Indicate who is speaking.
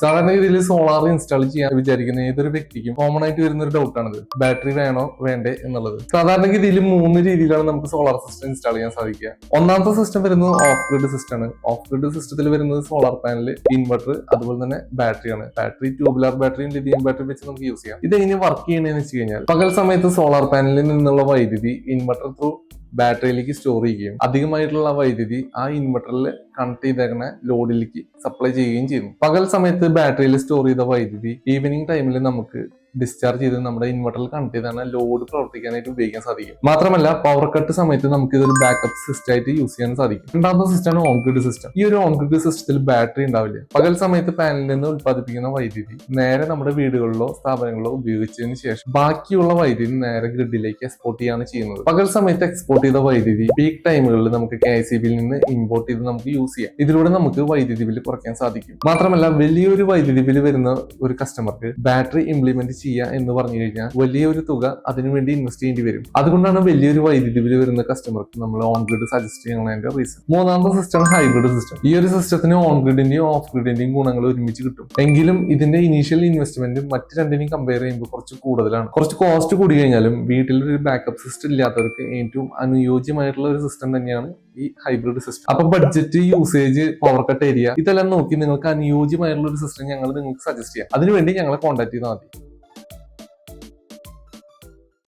Speaker 1: സാധാരണ രീതിയിൽ solar install ചെയ്യാൻ വിചാരിക്കുന്ന ഏതൊരു വ്യക്തിക്കും കോമൺ ആയിട്ട് വരുന്ന ഒരു ഡൗട്ടാണിത്. ബാറ്ററി വേണോ വേണ്ടേ എന്നുള്ളത്. സാധാരണഗതിയിൽ 3 രീതിയിലാണ് നമുക്ക് സോളാർ സിസ്റ്റം ഇൻസ്റ്റാൾ ചെയ്യാൻ സാധിക്കുക. ഒന്നാമത്തെ സിസ്റ്റം വരുന്നത് ഓഫ് ഗ്രിഡ് സിസ്റ്റം ആണ്. ഓഫ് ഗ്രിഡ് സിസ്റ്റത്തിൽ വരുന്നത് സോളാർ പാനൽ, ഇൻവെർട്ടർ, അതുപോലെ തന്നെ ബാറ്ററിയാണ്. ബാറ്ററി ട്യൂബുലാർ ബാറ്ററിയും ലിഥിയം ബാറ്ററി വെച്ച് നമുക്ക് യൂസ് ചെയ്യാം. ഇത് എങ്ങനെ വർക്ക് ചെയ്യണമെന്ന് വെച്ച് കഴിഞ്ഞാൽ പകൽ സമയത്ത് സോളാർ പാനലിൽ നിന്നുള്ള വൈദ്യുതി ഇൻവെർട്ടർ ത്രൂ ബാറ്ററിയിലേക്ക് സ്റ്റോർ ചെയ്യുകയും അധികമായിട്ടുള്ള വൈദ്യുതി ആ ഇൻവെർട്ടറിൽ കണക്ട് ചെയ്തേക്കുന്ന ലോഡിലേക്ക് സപ്ലൈ ചെയ്യുകയും ചെയ്യുന്നു. പകൽ സമയത്ത് ബാറ്ററിയിൽ സ്റ്റോർ ചെയ്ത വൈദ്യുതി ഈവനിങ് ടൈമിൽ നമുക്ക് ഡിസ്ചാർജ് ചെയ്ത് നമ്മുടെ ഇൻവെർട്ടറിൽ കണക്ട് ചെയ്താണ് ലോഡ് പ്രവർത്തിക്കാനായിട്ട് ഉപയോഗിക്കാൻ സാധിക്കും. മാത്രമല്ല പവർ കട്ട് സമയത്ത് നമുക്ക് ഇതൊരു ബാക്കപ്പ് സിസ്റ്റം ആയിട്ട് യൂസ് ചെയ്യാൻ സാധിക്കും. രണ്ടാമത്തെ സിസ്റ്റമാണ് ഓൺ ഗ്രിഡ് സിസ്റ്റം. ഈ ഒരു ഓൺ ഗ്രിഡ് സിസ്റ്റത്തിൽ ബാറ്ററി ഉണ്ടാവില്ല. പകൽ സമയത്ത് പാനലിൽ നിന്ന് ഉത്പാദിപ്പിക്കുന്ന വൈദ്യുതി നേരെ നമ്മുടെ വീടുകളിലോ സ്ഥാപനങ്ങളിലോ ഉപയോഗിച്ചതിന് ശേഷം ബാക്കിയുള്ള വൈദ്യുതി നേരെ ഗ്രിഡിലേക്ക് എക്സ്പോർട്ട് ചെയ്യാണ് ചെയ്യുന്നത്. പകൽ സമയത്ത് എക്സ്പോർട്ട് ചെയ്ത വൈദ്യുതി പീക്ക് ടൈമുകളിൽ നമുക്ക് KICBയിൽ നിന്ന് ഇമ്പോർട്ട് ചെയ്ത് നമുക്ക് യൂസ് ചെയ്യാം. ഇതിലൂടെ നമുക്ക് വൈദ്യുതി ബില്ല് കുറയ്ക്കാൻ സാധിക്കും. മാത്രമല്ല വലിയൊരു വൈദ്യുതി ബില്ല് വരുന്ന ഒരു കസ്റ്റമർക്ക് ബാറ്ററി ഇംപ്ലിമെന്റ് ചെയ്യുക എന്ന് പറഞ്ഞു കഴിഞ്ഞാൽ വലിയൊരു തുക അതിനുവേണ്ടി ഇൻവെസ്റ്റ് ചെയ്യേണ്ടി വരും. അതുകൊണ്ടാണ് വലിയൊരു വൈദ്യുതി ബില്ല് വരുന്ന കസ്റ്റമർക്ക് നമ്മൾ ഓൺ ഗ്രിഡ് സജസ്റ്റ് ചെയ്യുന്നതിന്റെ റീസൺ. മൂന്നാമത്തെ സിസ്റ്റം ഹൈബ്രിഡ് സിസ്റ്റം. ഈ ഒരു സിസ്റ്റത്തിന് ഓൺ ഗ്രിഡിന്റെയും ഓഫ് ഗ്രിഡിന്റെയും ഗുണങ്ങൾ ഒരുമിച്ച് കിട്ടും. എങ്കിലും ഇതിന്റെ ഇനീഷ്യൽ ഇൻവെസ്റ്റ്മെന്റ് മറ്റ് രണ്ടിനെയും കമ്പയർ ചെയ്യുമ്പോൾ കുറച്ച് കൂടുതലാണ്. കുറച്ച് കോസ്റ്റ് കൂടി കഴിഞ്ഞാലും വീട്ടിലൊരു ബാക്കപ്പ് സിസ്റ്റം ഇല്ലാത്തവർക്ക് ഏറ്റവും അനുയോജ്യമായിട്ടുള്ള ഒരു സിസ്റ്റം തന്നെയാണ് ഈ ഹൈബ്രിഡ് സിസ്റ്റം. അപ്പൊ budget, usage, power cut area ഇതെല്ലാം നോക്കി നിങ്ങൾക്ക് അനുയോജ്യമായിട്ടുള്ള ഒരു സിസ്റ്റം ഞങ്ങൾ നിങ്ങൾക്ക് സജസ്റ്റ് ചെയ്യാം. അതിനുവേണ്ടി ഞങ്ങളെ കോൺടാക്ട് ചെയ്താൽ മതി.